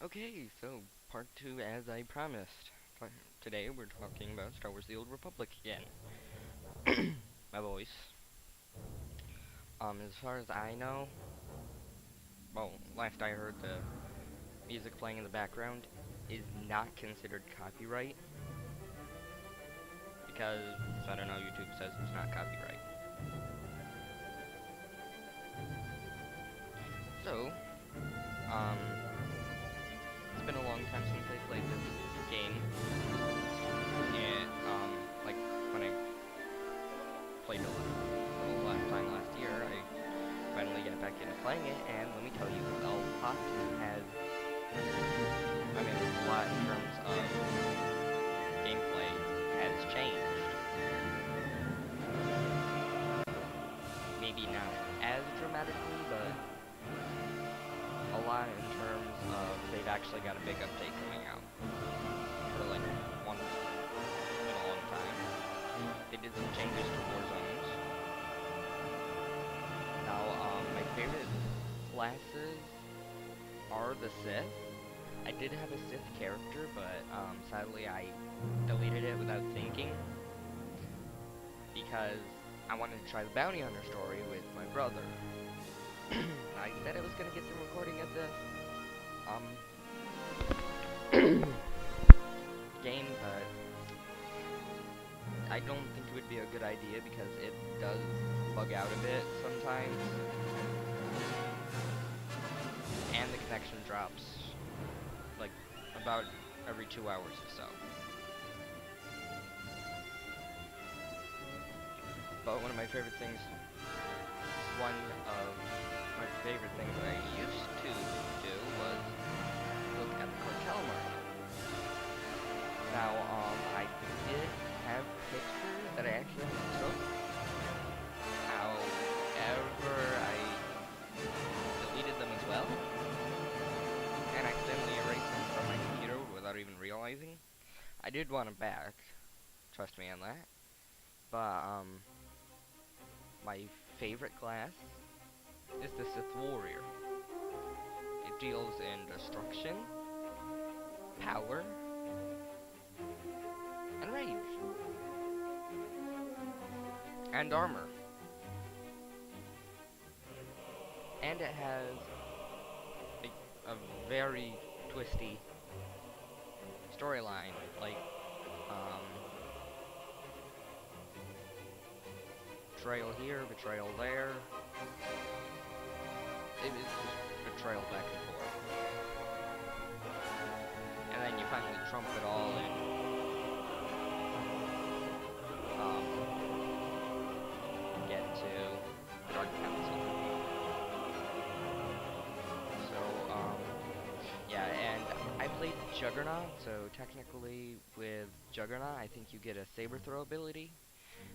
Okay, so part two, as I promised. Today we're talking about Star Wars: The Old Republic again. My voice. As far as I know, well, last I heard, the music playing in the background is not considered copyright because I don't know. YouTube says it's not copyright. So, um, it's been a long time since I played this game. And like when I played it the last time last year, I finally get back into playing it, and let me tell you, a lot has, a lot in terms of gameplay has changed. Maybe not as dramatically, but a lot in terms of they've actually got a big update coming out for like once in a long time. They did some changes to war zones. Now, my favorite classes are the Sith. I did have a Sith character, but sadly I deleted it without thinking because I wanted to try the bounty hunter story with my brother. I said I was gonna get the recording of this game, but I don't think it would be a good idea because it does bug out a bit sometimes, and the connection drops like about every 2 hours or so. But one of my favorite things, one of my favorite things that I used to do was look at the cartel market. Now, I did have pictures that I actually took. However, I deleted them as well, and accidentally erased them from my computer without even realizing. I did want them back, trust me on that. But, my favorite class is the Sith Warrior. It deals in destruction, power, and rage, and armor. And it has a very twisty storyline, like, um, betrayal here, betrayal there. It is just betrayal back and forth. And then you finally trump it all and get to the Dark Council. So, yeah, and I played Juggernaut, so technically with Juggernaut, I think you get a saber throw ability.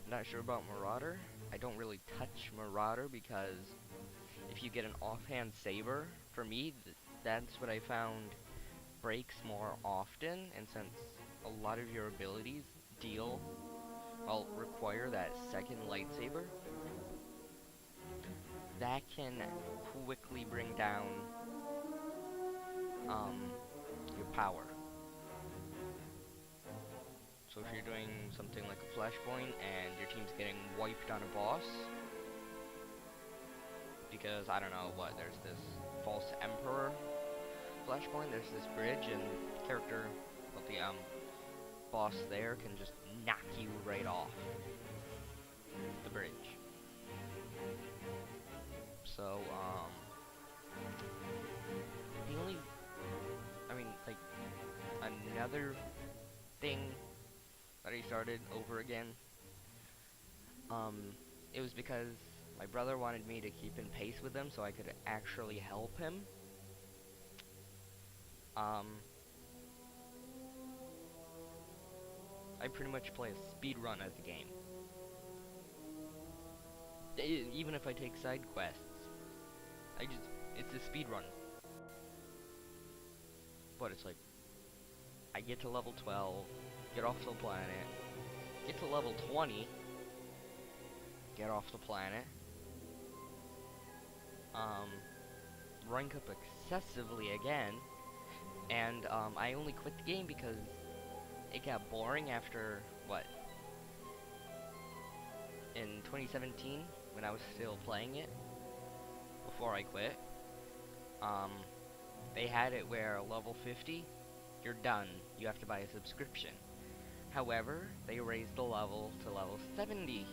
I'm not sure about Marauder. I don't really touch Marauder because if you get an offhand saber, for me, that's what I found breaks more often, and since a lot of your abilities require that second lightsaber, that can quickly bring down, your power. So if you're doing something like a flashpoint and your team's getting wiped on a boss, because, I don't know what, there's this false emperor flashpoint, there's this bridge, and character, well, the, boss there can just knock you right off the bridge. So, the only, like, another thing that I started over again, it was because my brother wanted me to keep in pace with him so I could actually help him. Um, I pretty much play a speed run of the game. Even if I take side quests, it's a speed run. But it's like, I get to level 12, get off the planet, get to level 20, get off the planet, rank up excessively again, And I only quit the game because it got boring after, what, in 2017, when I was still playing it, before I quit. Um, they had it where level 50, you're done. You have to buy a subscription. However, they raised the level to level 70.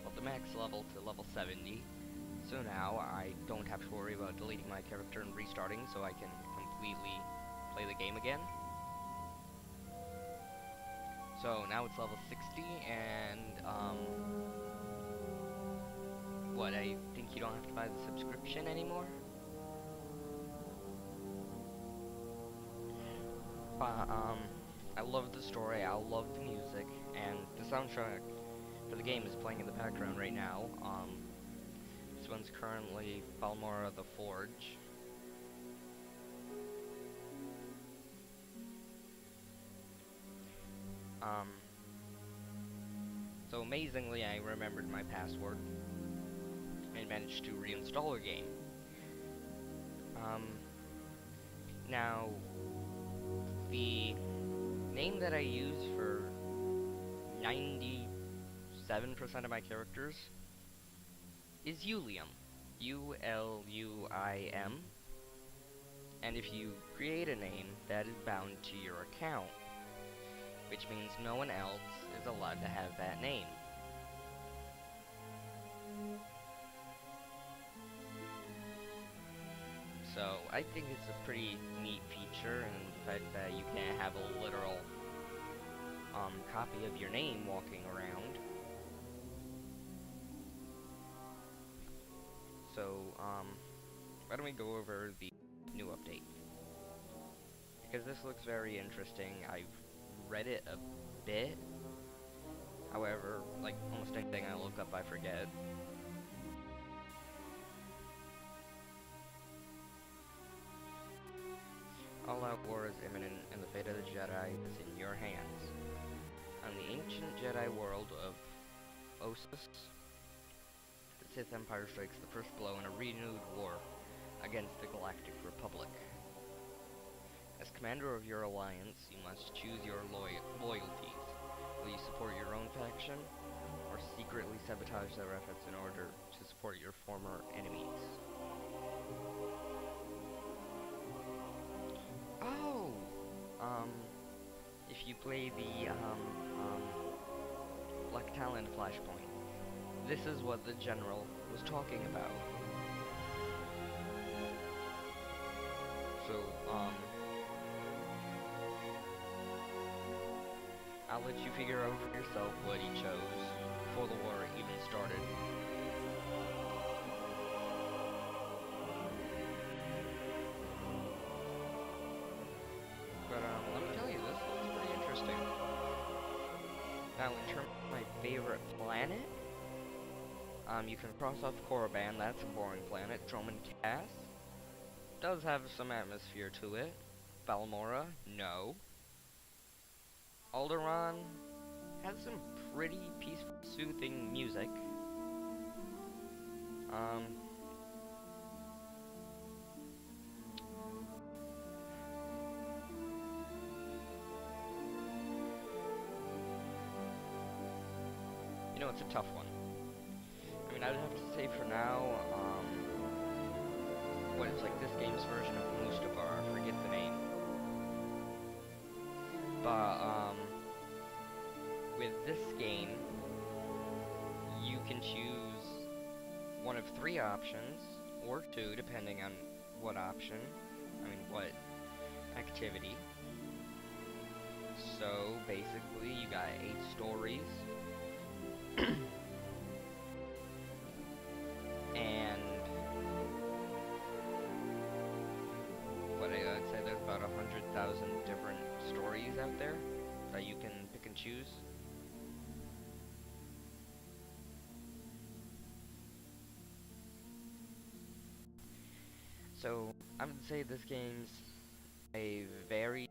Well, the max level to level 70. So now I don't have to worry about deleting my character and restarting, so I can completely play the game again. So now it's level 60, and what, I think you don't have to buy the subscription anymore? But I love the story, I love the music, and the soundtrack for the game is playing in the background right now. This one's currently Balmora the Forge. Um, so amazingly, I remembered my password and managed to reinstall the game. Now, the name that I use for 97% of my characters is Ulium. U-L-U-I-M. And if you create a name, that is bound to your account, which means no one else is allowed to have that name. So I think it's a pretty neat feature, and the fact that you can't have a literal copy of your name walking around. So why don't we go over the new update? Because this looks very interesting. I've read it a bit. However, like almost anything I look up, I forget. All-out war is imminent, and the fate of the Jedi is in your hands. On the ancient Jedi world of Ossus, the Sith Empire strikes the first blow in a renewed war against the Galactic Republic. As commander of your alliance, you must choose your loyalties. Will you support your own faction, or secretly sabotage their efforts in order to support your former enemies? Oh! If you play the, Black Talon Flashpoint, this is what the General was talking about. So, I'll let you figure out for yourself what he chose before the war even started. But, let me tell you, this looks pretty interesting. Now, in terms of my favorite planet, you can cross off Korriban, that's a boring planet. Dromund Kaas does have some atmosphere to it. Balmora, no. Alderaan has some pretty peaceful, soothing music. You know, it's a tough one. I mean, I'd have to say for now, what it's like this game's version of Mustafar, I forget the name. But, with this game, you can choose one of three options, or two, depending on what option, what activity. So, basically, you got 8 stories. And what I'd say there's about 100,000 different stories out there that you can pick and choose. So, I would say this game's a very,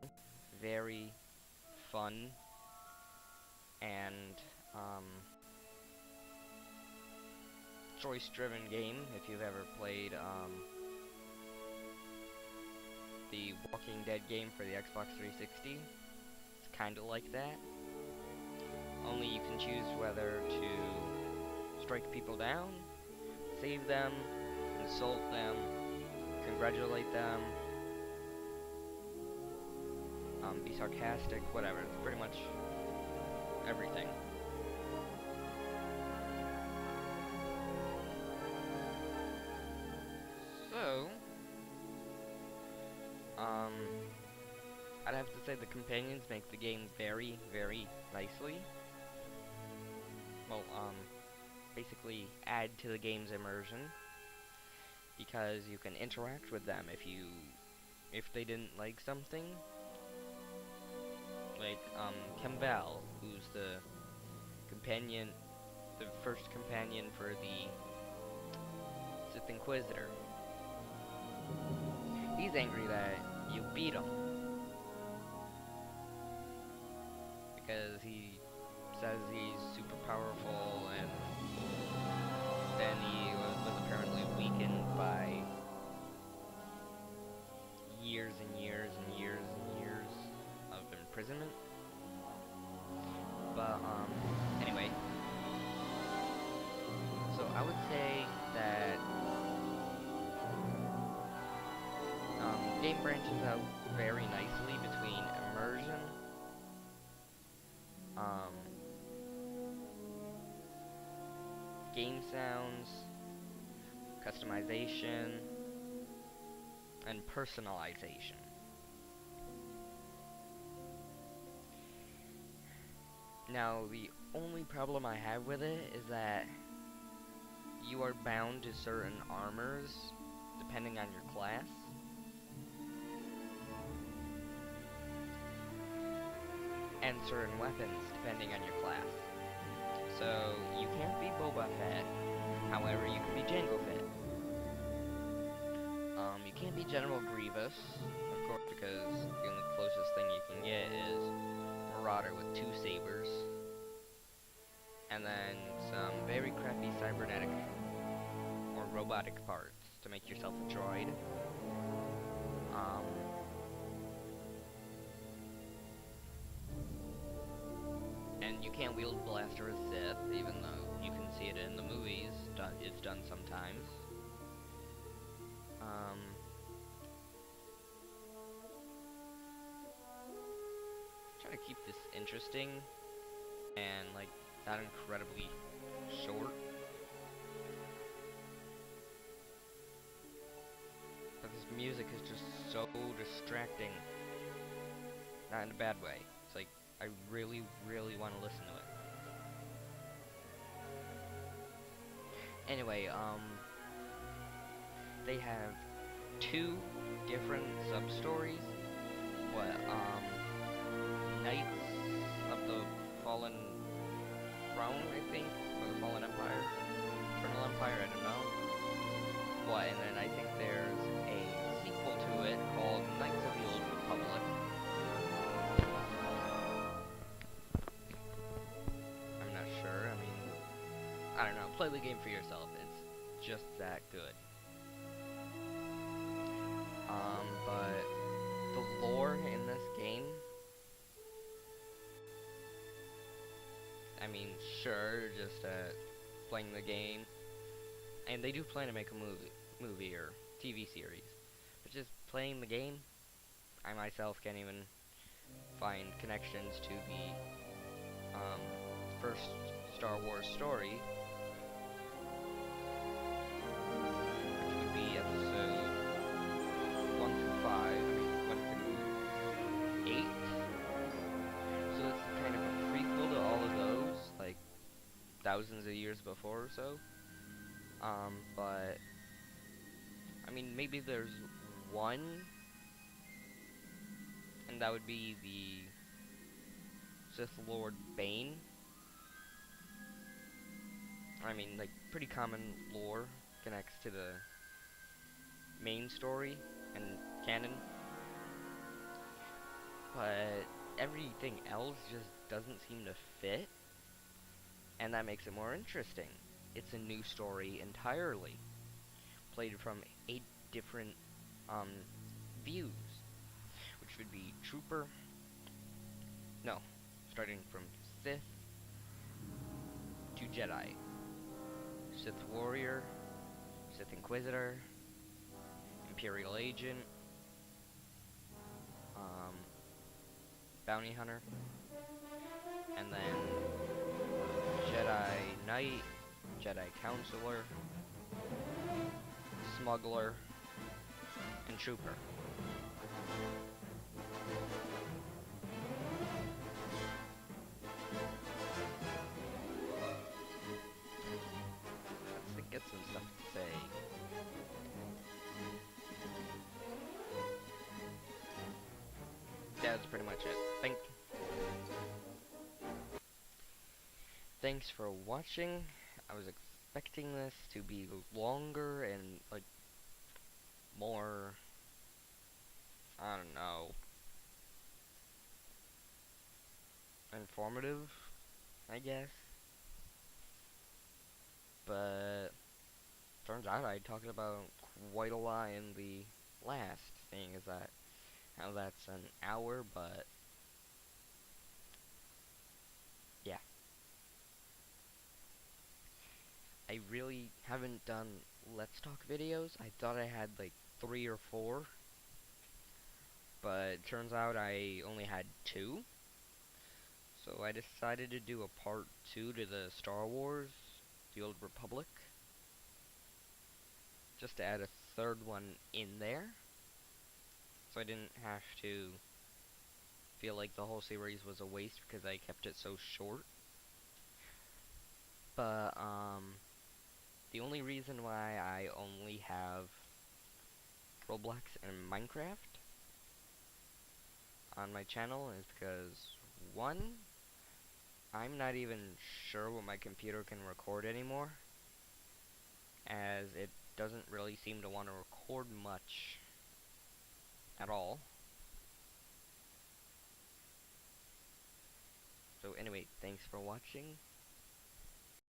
very fun and choice-driven game. If you've ever played the Walking Dead game for the Xbox 360. It's kind of like that. Only you can choose whether to strike people down, save them, insult them, congratulate them, be sarcastic, whatever. It's pretty much everything. So, um, I'd have to say the companions make the game very, very nicely. Well, basically add to the game's immersion because you can interact with them if they didn't like something. Like, Campbell, who's the companion, the first companion for the Sith Inquisitor. He's angry that you beat him because he says he's super powerful, and then he was apparently weakened by years and years and years and years of imprisonment. But anyway, so I would say that game branches out very nicely between immersion, game sounds, customization, and personalization. Now, the only problem I have with it is that you are bound to certain armors depending on your class. And certain weapons depending on your class. So, you can't be Boba Fett, however you can be Jango Fett. You can't be General Grievous, of course, because the only closest thing you can get is Marauder with 2 sabers. And then some very crappy cybernetic or robotic parts to make yourself a droid. And you can't wield Blaster as Sith, even though you can see it in the movies. It's done sometimes. Try to keep this interesting and like not incredibly short. But this music is just so distracting. Not in a bad way. It's like I really, really want to listen to it. Anyway, they have 2 different sub-stories. Knights of the Fallen Throne, I think, or the Fallen Empire, Eternal Empire, I don't know. And then I think there's a sequel to it called Knights of the Old Republic. I'm not sure, I don't know, play the game for yourself, it's just that good. But the lore in this game, sure, just playing the game, and they do plan to make a movie or TV series, but just playing the game, I myself can't even find connections to the first Star Wars story, which would be episode 1 through 5, 1 through 8. So it's kind of a prequel to all of those, like thousands of years before or so. But maybe there's one, and that would be the Sith Lord Bane. Like, pretty common lore connects to the main story and canon, but everything else just doesn't seem to fit, and that makes it more interesting. It's a new story entirely, played from 8 different views. Trooper. No, starting from Sith to Jedi. Sith Warrior, Sith Inquisitor, Imperial Agent, um, Bounty Hunter, and then Jedi Knight, Jedi Counselor, Smuggler, and Trooper. Let's get some stuff to say. Yeah, that's pretty much it. Thanks for watching. I was expecting this to be longer and, like, more, I don't know, informative, I guess. But turns out I talked about quite a lot in the last thing, is that how that's an hour, but yeah. I really haven't done Let's Talk videos. I thought I had like 3 or 4, but it turns out I only had 2. So I decided to do a part 2 to the Star Wars, The Old Republic, just to add a third one in there, so I didn't have to feel like the whole series was a waste because I kept it so short. But, the only reason why I only have Roblox and Minecraft on my channel is because, one, I'm not even sure what my computer can record anymore, as it doesn't really seem to want to record much at all. So anyway, thanks for watching.